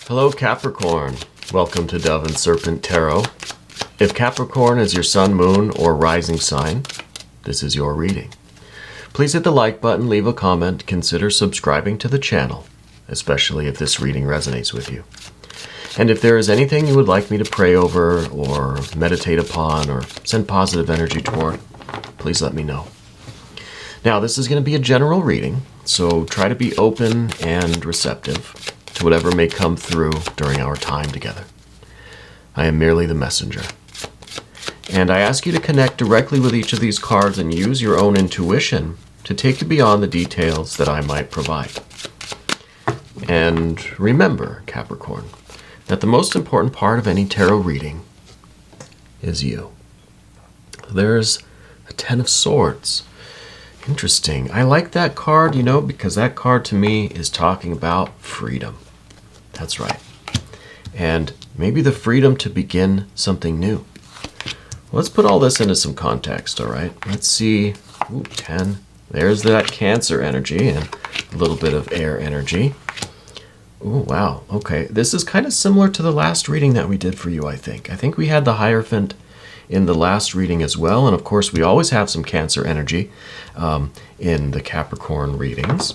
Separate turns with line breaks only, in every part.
Hello Capricorn, welcome to Dove and Serpent Tarot. If Capricorn is your sun, moon, or rising sign, this is your reading. Please hit the like button, leave a comment, consider subscribing to the channel, especially if this reading resonates with you. And if there is anything you would like me to pray over or meditate upon or send positive energy toward, please let me know. Now, this is going to be a general reading, so try to be open and receptive to whatever may come through during our time together. I am merely the messenger. And I ask you to connect directly with each of these cards and use your own intuition to take you beyond the details that I might provide. And remember, Capricorn, that the most important part of any tarot reading is you. There's a Ten of Swords. Interesting. I like that card, because that card to me is talking about freedom. That's right. And maybe the freedom to begin something new. Let's put all this into some context, all right? Let's see. 10. There's that Cancer energy and a little bit of air energy. Oh, wow. Okay. This is kind of similar to the last reading that we did for you, I think. I think we had the Hierophant in the last reading as well. And of course, we always have some Cancer energy in the Capricorn readings.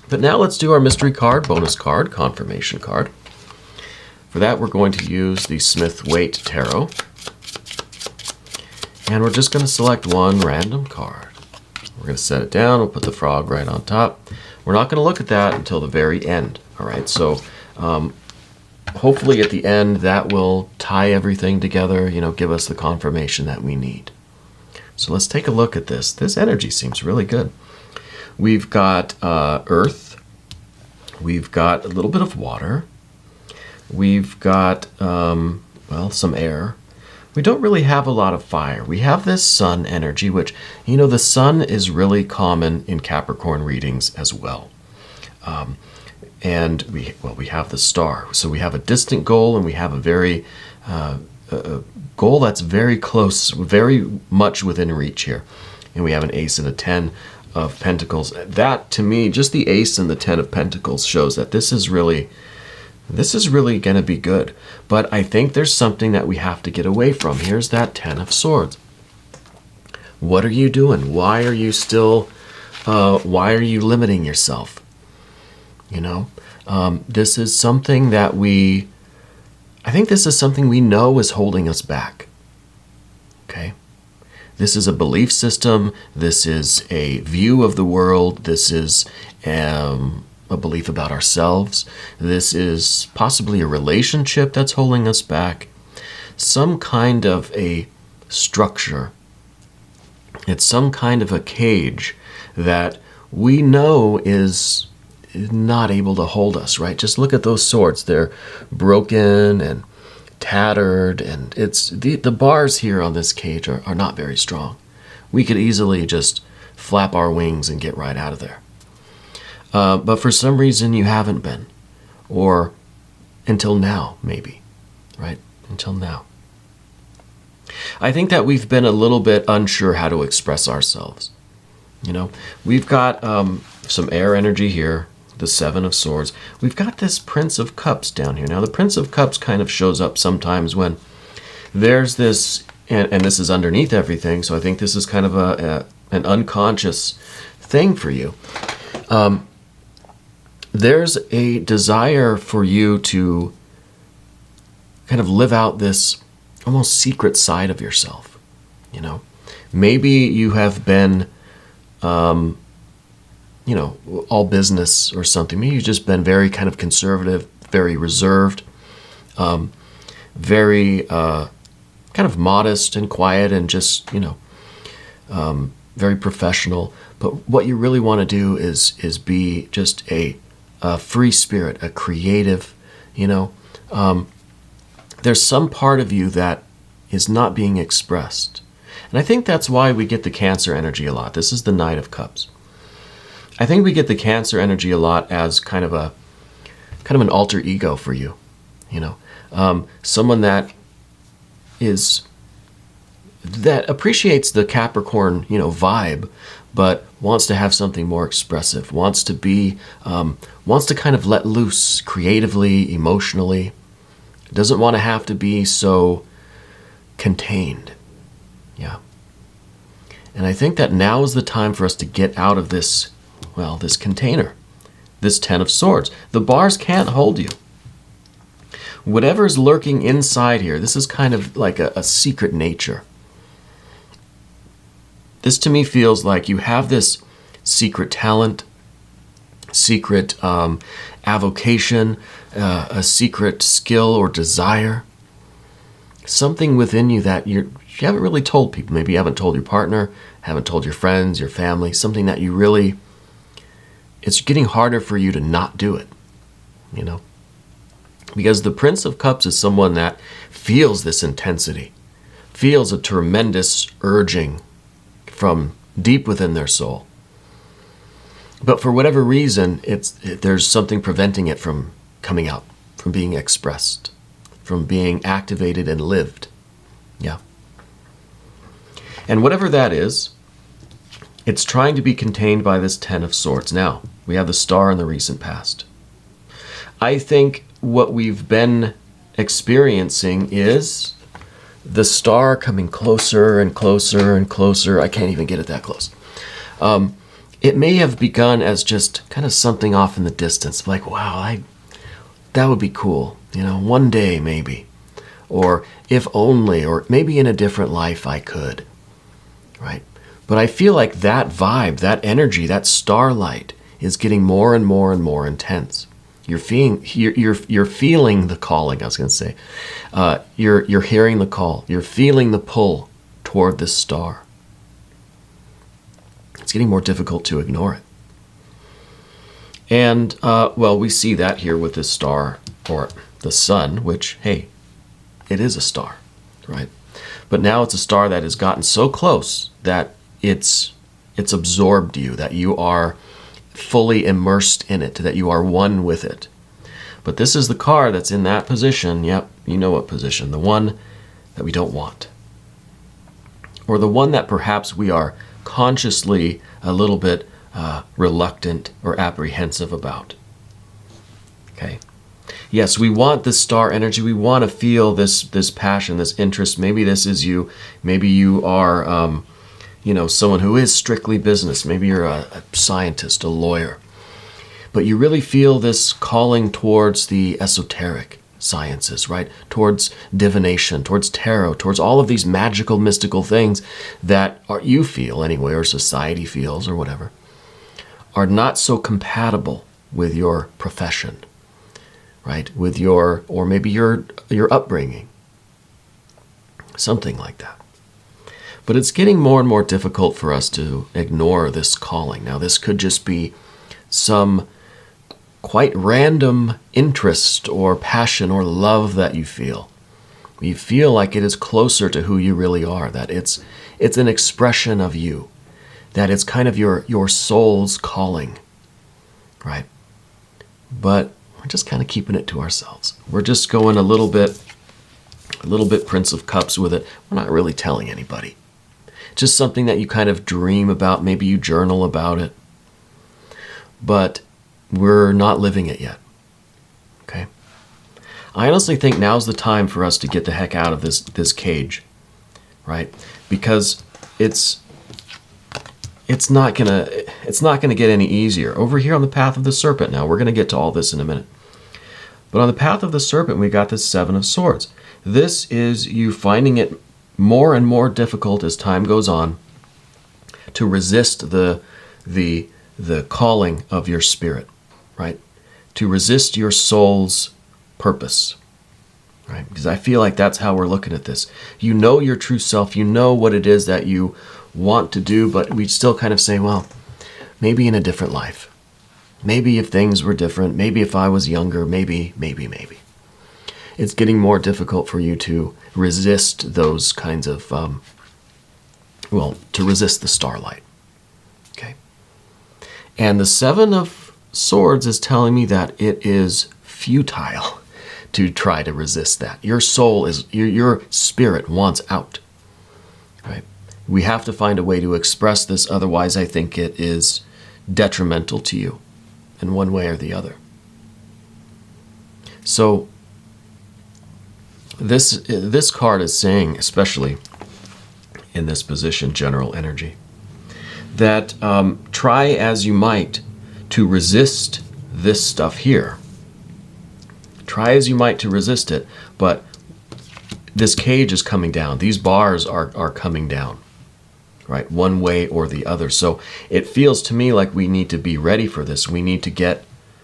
But now let's do our mystery card, bonus card, confirmation card. For that, we're going to use the Smith-Waite Tarot. And we're just going to select one random card. We're going to set it down. We'll put the frog right on top. We're not going to look at that until the very end. All right, so hopefully at the end, that will tie everything together, give us the confirmation that we need. So let's take a look at this. This energy seems really good. We've got earth. We've got a little bit of water. We've got, some air. We don't really have a lot of fire. We have this sun energy, which, the sun is really common in Capricorn readings as well. And we have the star. So we have a distant goal, and we have a very a goal that's very close, very much within reach here. And we have an ace and a 10 of pentacles. That, to me, just the ace and the 10 of pentacles shows that this is really going to be good. But I think there's something that we have to get away from. Here's that 10 of swords. What are you doing? Why are you limiting yourself? This is something that I think this is something we know is holding us back. Okay? This is a belief system. This is a view of the world. This is a belief about ourselves. This is possibly a relationship that's holding us back. Some kind of a structure. It's some kind of a cage that we know is not able to hold us, right? Just look at those swords. They're broken and tattered, and it's the bars here on this cage are not very strong. We could easily just flap our wings and get right out of there. But for some reason you haven't been, or until now, maybe, right? Until now. I think that we've been a little bit unsure how to express ourselves. We've got some air energy here, the 7 of swords. We've got this Prince of Cups down here. Now, the Prince of Cups kind of shows up sometimes when there's this, and this is underneath everything, so I think this is kind of an unconscious thing for you. There's a desire for you to kind of live out this almost secret side of yourself. Maybe you have been all business or something. Maybe you've just been very kind of conservative, very reserved, very kind of modest and quiet and just, very professional. But what you really want to do is be just a free spirit, a creative, there's some part of you that is not being expressed. And I think that's why we get the Cancer energy a lot. This is the Knight of Cups. I think we get the Cancer energy a lot as kind of an alter ego for you, someone that appreciates the Capricorn, vibe, but wants to have something more expressive, wants to kind of let loose creatively, emotionally, doesn't want to have to be so contained. Yeah. And I think that now is the time for us to get out of this container, this 10 of Swords. The bars can't hold you. Whatever's lurking inside here, this is kind of like a secret nature. This to me feels like you have this secret talent, secret avocation, a secret skill or desire. Something within you that you haven't really told people. Maybe you haven't told your partner, haven't told your friends, your family. Something that you really, it's getting harder for you to not do it, you know? Because the Prince of Cups is someone that feels this intensity, feels a tremendous urging from deep within their soul. But for whatever reason, there's something preventing it from coming out, from being expressed, from being activated and lived. Yeah. And whatever that is, it's trying to be contained by this 10 of Swords. Now, we have the Star in the recent past. I think what we've been experiencing is the Star coming closer and closer and closer. I can't even get it that close. It may have begun as just kind of something off in the distance, like, wow, that would be cool, you know, one day maybe, or if only, or maybe in a different life I could, right? But I feel like that vibe, that energy, that starlight is getting more and more and more intense. You're feeling the calling. I was going to say, you're hearing the call. You're feeling the pull toward this star. It's getting more difficult to ignore it. And we see that here with this star or the sun, which, hey, it is a star, right? But now it's a star that has gotten so close that it's absorbed you, that you are fully immersed in it, that you are one with it. But this is the card that's in that position. Yep, you know what position. The one that we don't want. Or the one that perhaps we are consciously a little bit reluctant or apprehensive about. Okay. Yes, we want this star energy. We want to feel this passion, this interest. Maybe this is you. Maybe you are someone who is strictly business. Maybe you're a scientist, a lawyer. But you really feel this calling towards the esoteric sciences, right? Towards divination, towards tarot, towards all of these magical, mystical things that you feel anyway, or society feels, or whatever, are not so compatible with your profession, right? With or maybe your upbringing. Something like that. But it's getting more and more difficult for us to ignore this calling. Now, this could just be some quite random interest or passion or love that you feel. You feel like it is closer to who you really are, that it's an expression of you, that it's kind of your soul's calling, right? But we're just kind of keeping it to ourselves. We're just going a little bit Prince of Cups with it. We're not really telling anybody. Just something that you kind of dream about. Maybe you journal about it. But we're not living it yet. Okay? I honestly think now's the time for us to get the heck out of this cage. Right? Because it's not gonna get any easier. Over here on the path of the Serpent now, we're gonna get to all this in a minute. But on the path of the Serpent, we got this 7 of Swords. This is you finding it more and more difficult as time goes on to resist the calling of your spirit, right? To resist your soul's purpose, right? Because I feel like that's how we're looking at this. You know your true self. You know what it is that you want to do, but we still kind of say, well, maybe in a different life. Maybe if things were different. Maybe if I was younger. Maybe. It's getting more difficult for you to resist those kinds of, to resist the starlight. Okay. And the 7 of Swords is telling me that it is futile to try to resist that. Your soul your spirit wants out. Right? We have to find a way to express this, otherwise I think it is detrimental to you in one way or the other. So this card is saying, especially in this position, general energy, that try as you might to resist this stuff here. Try as you might to resist it, but this cage is coming down. These bars are coming down, right? One way or the other. So it feels to me like we need to be ready for this. We need to get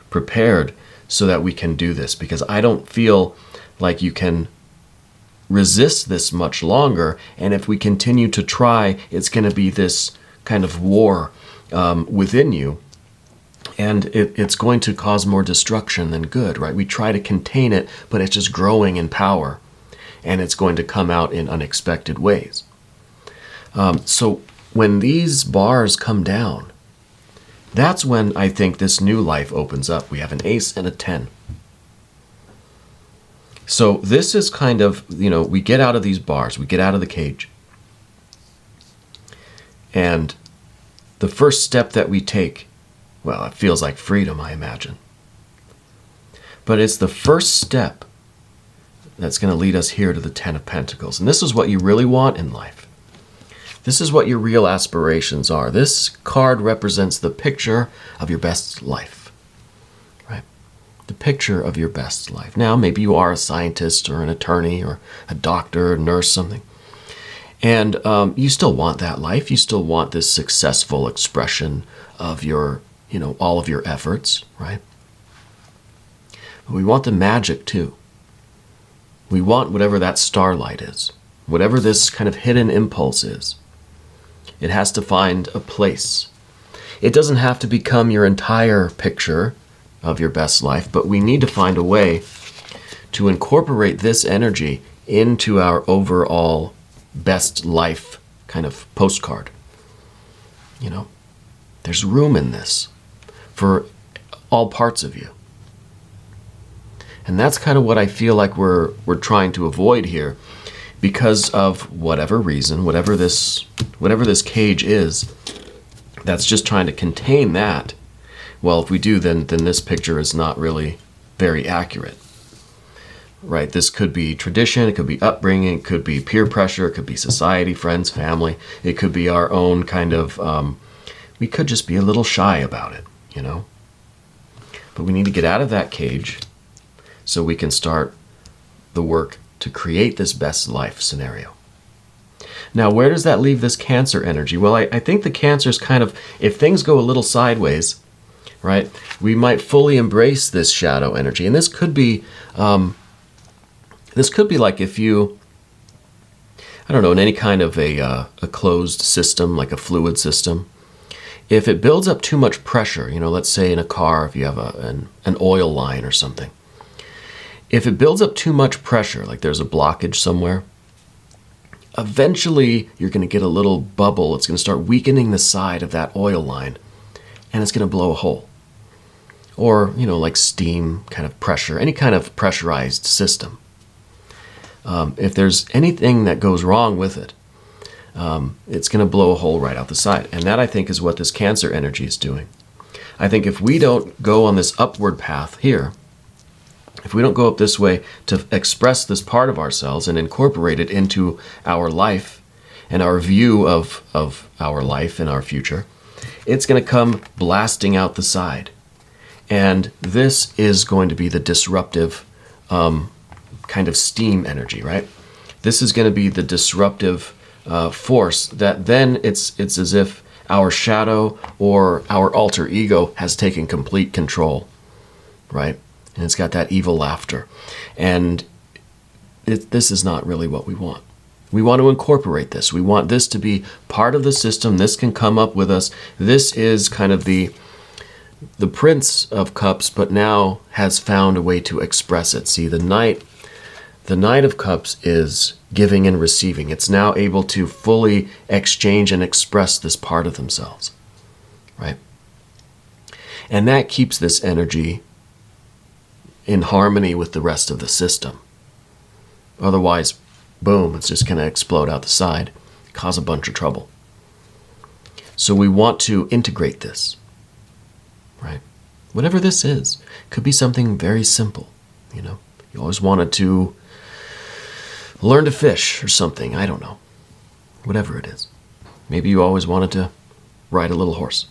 prepared so that we can do this, because I don't feel like you can resist this much longer. And if we continue to try, it's going to be this kind of war within you. And it's going to cause more destruction than good, right? We try to contain it, but it's just growing in power. And it's going to come out in unexpected ways. So when these bars come down, that's when I think this new life opens up. We have an ace and a 10. So this is kind of, we get out of these bars, we get out of the cage. And the first step that we take, well, it feels like freedom, I imagine. But it's the first step that's going to lead us here to the 10 of Pentacles. And this is what you really want in life. This is what your real aspirations are. This card represents the picture of your best life, right? The picture of your best life. Now, maybe you are a scientist or an attorney or a doctor, a nurse, something. And you still want that life. You still want this successful expression of your, all of your efforts, right? But we want the magic too. We want whatever that starlight is, whatever this kind of hidden impulse is. It has to find a place. It doesn't have to become your entire picture of your best life, but we need to find a way to incorporate this energy into our overall best life kind of postcard. There's room in this for all parts of you. And that's kind of what I feel like we're trying to avoid here, because of whatever reason, whatever this cage is, that's just trying to contain that. Well, if we do, then this picture is not really very accurate, right? This could be tradition, it could be upbringing, it could be peer pressure, it could be society, friends, family. It could be our own kind of, we could just be a little shy about it, But we need to get out of that cage so we can start the work to create this best life scenario. Now, where does that leave this Cancer energy? Well, I think the Cancer is kind of, if things go a little sideways, right, we might fully embrace this shadow energy. And this could be like if you, I don't know, in any kind of a closed system, like a fluid system, if it builds up too much pressure, let's say in a car, if you have an oil line or something, if it builds up too much pressure, like there's a blockage somewhere, eventually you're going to get a little bubble. It's going to start weakening the side of that oil line, and it's going to blow a hole. Or, like steam kind of pressure, any kind of pressurized system. If there's anything that goes wrong with it, it's going to blow a hole right out the side. And that, I think, is what this Cancer energy is doing. I think if we don't go on this upward path here, if we don't go up this way to express this part of ourselves and incorporate it into our life and our view of our life and our future, it's going to come blasting out the side. And this is going to be the disruptive kind of steam energy, right? This is going to be the disruptive force that then it's as if our shadow or our alter ego has taken complete control, right? And it's got that evil laughter. And this is not really what we want. We want to incorporate this. We want this to be part of the system. This can come up with us. This is kind of the Prince of Cups, but now has found a way to express it. See, the Knight of Cups is giving and receiving. It's now able to fully exchange and express this part of themselves, right? And that keeps this energy in harmony with the rest of the system. Otherwise, boom, it's just going to explode out the side, cause a bunch of trouble. So we want to integrate this, right? Whatever this is, could be something very simple, you know. You always wanted to learn to fish or something, I don't know. Whatever it is. Maybe you always wanted to ride a little horse.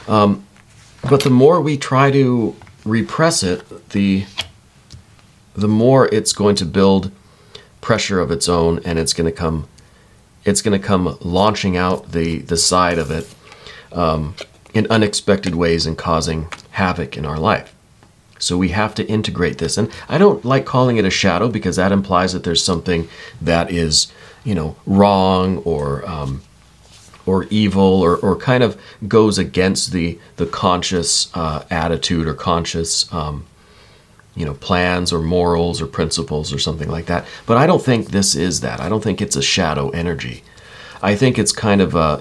But the more we try to repress it, the more it's going to build pressure of its own, and it's going to come launching out the side of it in unexpected ways and causing havoc in our life. So we have to integrate this. And I don't like calling it a shadow because that implies that there's something that is, wrong or evil or kind of goes against the conscious attitude or conscious plans or morals or principles or something like that. But I don't think this is that. I don't think it's a shadow energy. I think it's kind of a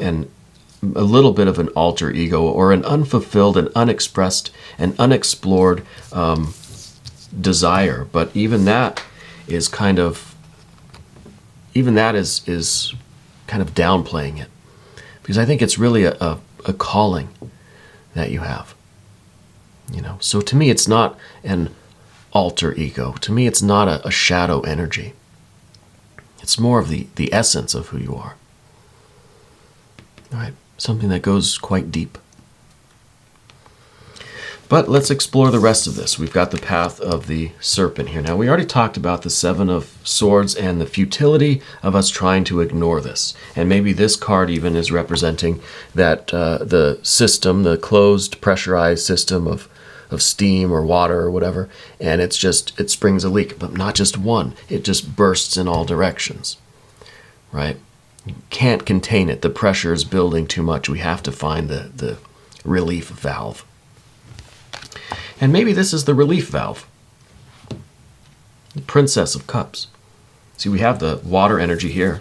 little bit of an alter ego or an unfulfilled and unexpressed and unexplored desire. But even that is kind of downplaying it. Because I think it's really a calling that you have. So to me, it's not an alter ego. To me, it's not a shadow energy. It's more of the essence of who you are. All right, something that goes quite deep. But let's explore the rest of this. We've got the path of the serpent here. Now, we already talked about the Seven of Swords and the futility of us trying to ignore this. And maybe this card even is representing that the system, the closed, pressurized system of steam or water or whatever, and it springs a leak, but not just one. It just bursts in all directions, right? You can't contain it. The pressure is building too much. We have to find the relief valve. And maybe this is the relief valve. The Princess of Cups. See, we have the water energy here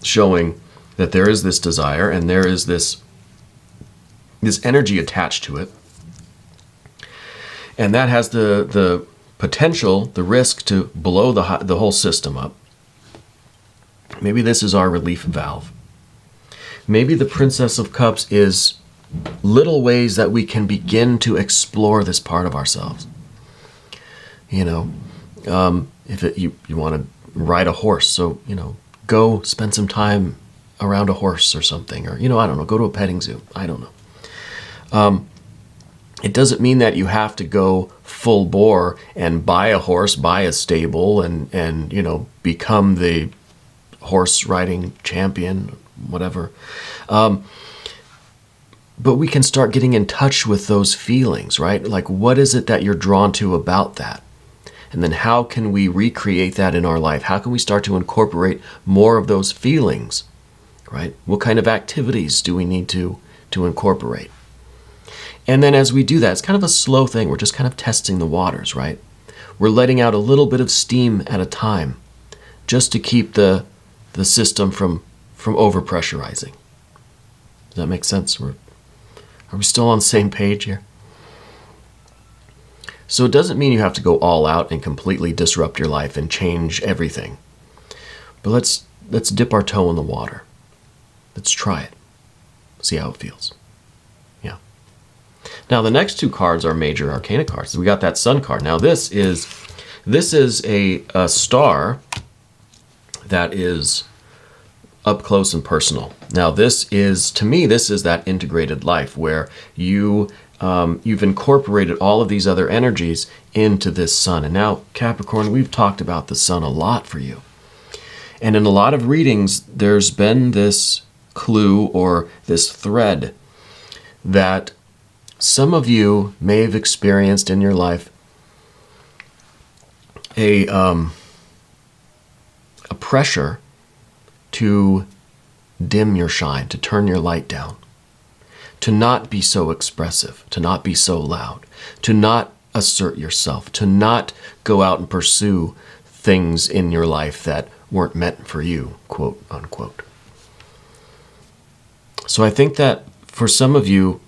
showing that there is this desire and there is this energy attached to it. And that has the potential, the risk to blow the whole system up. Maybe this is our relief valve. Maybe the Princess of Cups is little ways that we can begin to explore this part of ourselves. If you want to ride a horse, so, go spend some time around a horse or something, or, I don't know, go to a petting zoo. I don't know. It doesn't mean that you have to go full bore and buy a horse, buy a stable, and become the horse riding champion, whatever. But we can start getting in touch with those feelings, right? Like, what is it that you're drawn to about that? And then how can we recreate that in our life? How can we start to incorporate more of those feelings, right? What kind of activities do we need to incorporate? And then as we do that, it's kind of a slow thing. We're just kind of testing the waters, right? We're letting out a little bit of steam at a time just to keep the system from overpressurizing. Does that make sense? Are we still on the same page here? So it doesn't mean you have to go all out and completely disrupt your life and change everything. But let's dip our toe in the water. Let's try it. See how it feels. Yeah. Now the next two cards are major arcana cards. We got that Sun card. Now this is a star that is up close and personal. Now to me, this is that integrated life where you've incorporated all of these other energies into this sun. And now, Capricorn, we've talked about the sun a lot for you. And in a lot of readings, there's been this clue or this thread that some of you may have experienced in your life a pressure to dim your shine, to turn your light down, to not be so expressive, to not be so loud, to not assert yourself, to not go out and pursue things in your life that weren't meant for you, quote unquote. So I think that for some of you,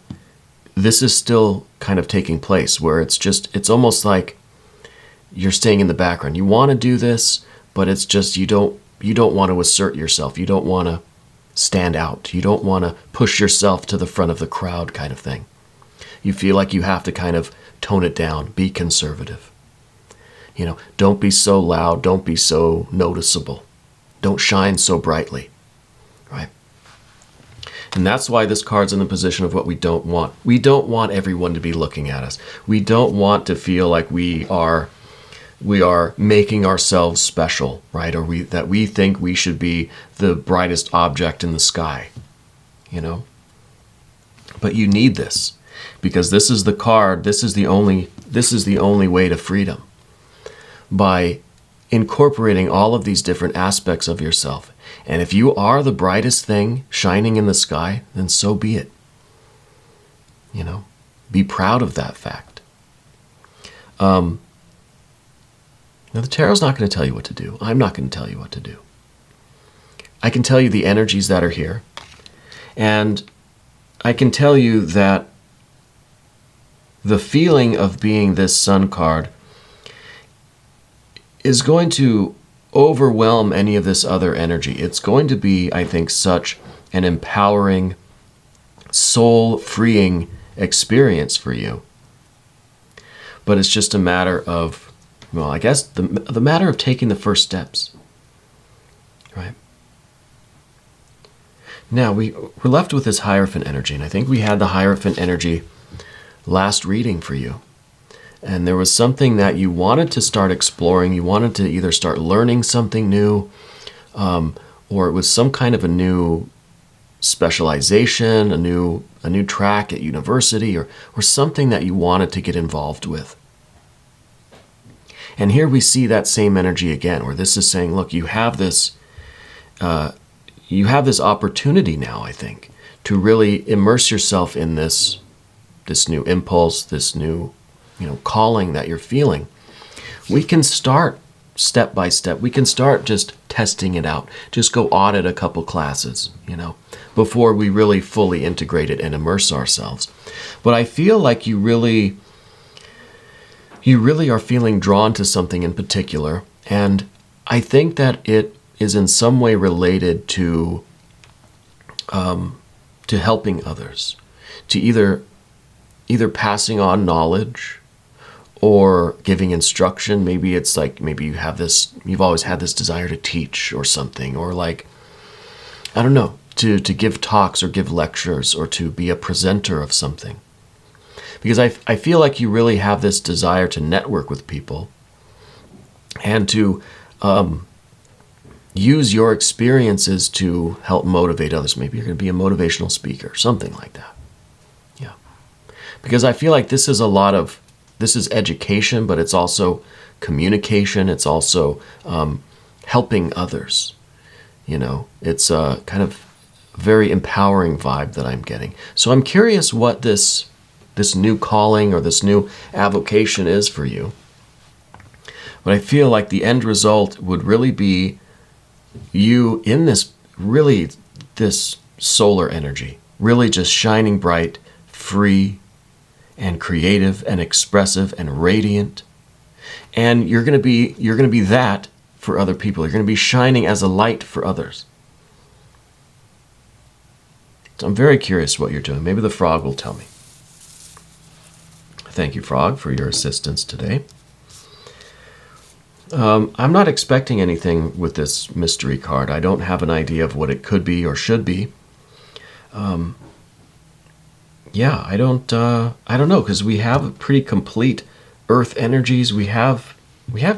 this is still kind of taking place where it's almost like you're staying in the background. You want to do this, but it's just you don't You don't want to assert yourself. You don't want to stand out. You don't want to push yourself to the front of the crowd kind of thing. You feel like you have to kind of tone it down, be conservative. Don't be so loud, don't be so noticeable. Don't shine so brightly, right? And that's why this card's in the position of what we don't want. We don't want everyone to be looking at us. We don't want to feel like we are making ourselves special, right? Or that we think we should be the brightest object in the sky, But you need this, because this is the card. This is the only way to freedom. By incorporating all of these different aspects of yourself. And if you are the brightest thing shining in the sky, then so be it. Be proud of that fact. Now, the tarot's not going to tell you what to do. I'm not going to tell you what to do. I can tell you the energies that are here. And I can tell you that the feeling of being this Sun card is going to overwhelm any of this other energy. It's going to be, I think, such an empowering, soul-freeing experience for you. But it's just a matter of, I guess the matter of taking the first steps, right? Now, we're left with this Hierophant energy, and I think we had the Hierophant energy last reading for you. And there was something that you wanted to start exploring. You wanted to either start learning something new, or it was some kind of a new specialization, a new track at university, or something that you wanted to get involved with. And here we see that same energy again, where this is saying, look, you have this opportunity now, I think, to really immerse yourself in this new impulse, this new calling that you're feeling. We can start step by step. We can start just testing it out. Just go audit a couple classes, before we really fully integrate it and immerse ourselves. But I feel like you really are feeling drawn to something in particular. And I think that it is in some way related to helping others, to either passing on knowledge or giving instruction. Maybe it's like, you've always had this desire to teach or something, or I don't know, to give talks or give lectures or to be a presenter of something. Because I feel like you really have this desire to network with people and to use your experiences to help motivate others. Maybe you're going to be a motivational speaker, something like that. Yeah. Because I feel like this is education, but it's also communication. It's also helping others. It's a kind of very empowering vibe that I'm getting. So I'm curious what this new calling or this new avocation is for you. But I feel like the end result would really be you in this solar energy, really just shining bright, free, and creative and expressive and radiant. And you're going to be that for other people. You're going to be shining as a light for others. So I'm very curious what you're doing. Maybe the frog will tell me. Thank you, frog, for your assistance today. I'm not expecting anything with this mystery card. I don't have an idea of what it could be or should be. I don't know, because we have pretty complete earth energies. We have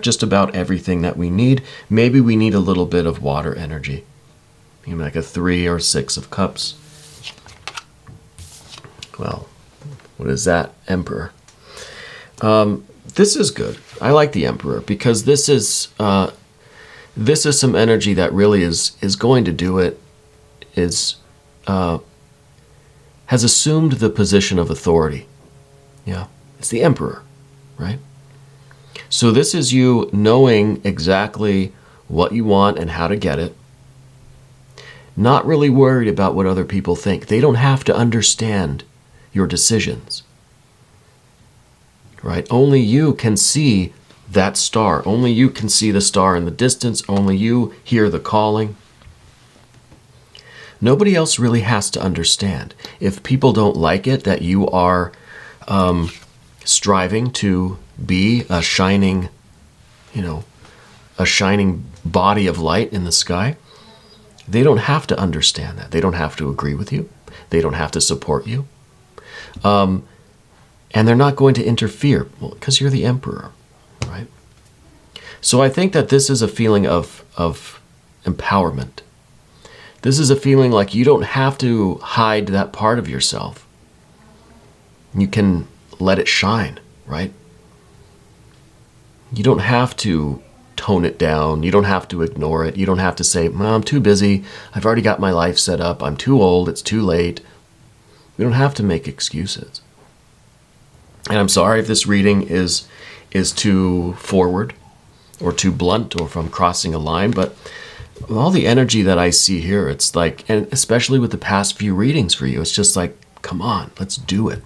just about everything that we need. Maybe we need a little bit of water energy, maybe like a 3 or 6 of cups. Well, what is that? Emperor. This is good. I like the Emperor, because this is some energy that really is going to do it. Has assumed the position of authority. Yeah, it's the Emperor, right? So this is you knowing exactly what you want and how to get it. Not really worried about what other people think. They don't have to understand your decisions. Right? Only you can see that star. Only you can see the star in the distance. Only you hear the calling. Nobody else really has to understand. If people don't like it that you are striving to be a shining, a shining body of light in the sky, they don't have to understand that. They don't have to agree with you. They don't have to support you. And they're not going to interfere, because you're the emperor, right? So I think that this is a feeling of empowerment. This is a feeling like you don't have to hide that part of yourself. You can let it shine, right? You don't have to tone it down. You don't have to ignore it. You don't have to say, well, I'm too busy. I've already got my life set up. I'm too old. It's too late. We don't have to make excuses. And I'm sorry if this reading is too forward or too blunt, or if I'm crossing a line, but with all the energy that I see here, it's like, and especially with the past few readings for you, it's just like, come on, let's do it.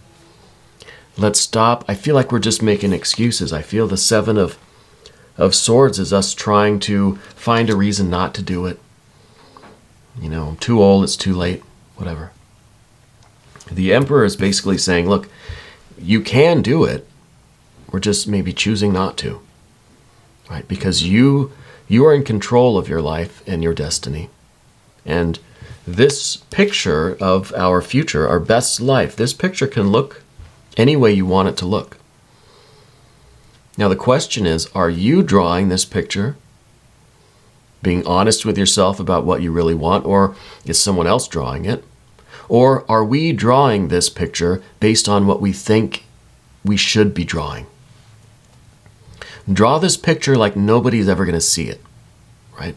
Let's stop. I feel like we're just making excuses. I feel the Seven of Swords is us trying to find a reason not to do it. I'm too old, it's too late, whatever. The Emperor is basically saying, look, you can do it. We're just maybe choosing not to, right? Because you are in control of your life and your destiny. And this picture of our future, our best life, this picture can look any way you want it to look. Now the question is, are you drawing this picture, being honest with yourself about what you really want, or is someone else drawing it? Or are we drawing this picture based on what we think we should be drawing? Draw this picture like nobody's ever going to see it, right?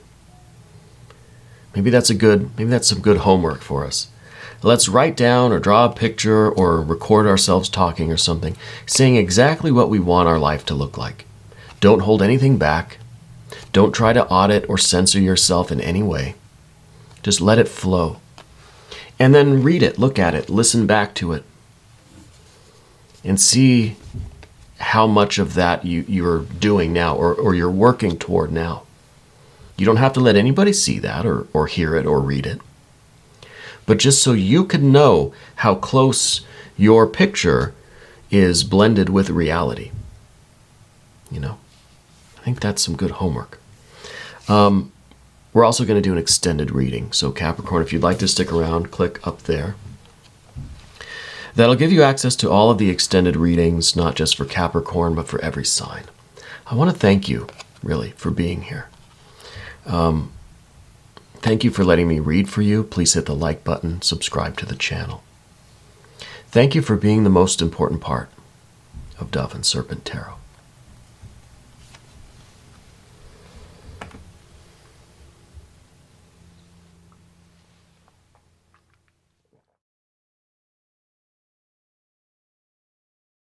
Maybe that's some good homework for us. Let's write down or draw a picture or record ourselves talking or something, saying exactly what we want our life to look like. Don't hold anything back. Don't try to audit or censor yourself in any way. Just let it flow. And then read it, look at it, listen back to it, and see how much of that you're doing now, or you're working toward now. You don't have to let anybody see that or hear it or read it. But just so you can know how close your picture is blended with reality. I think that's some good homework. We're also going to do an extended reading. So Capricorn, if you'd like to stick around, click up there. That'll give you access to all of the extended readings, not just for Capricorn, but for every sign. I want to thank you, really, for being here. Thank you for letting me read for you. Please hit the like button, subscribe to the channel. Thank you for being the most important part of Dove and Serpent Tarot.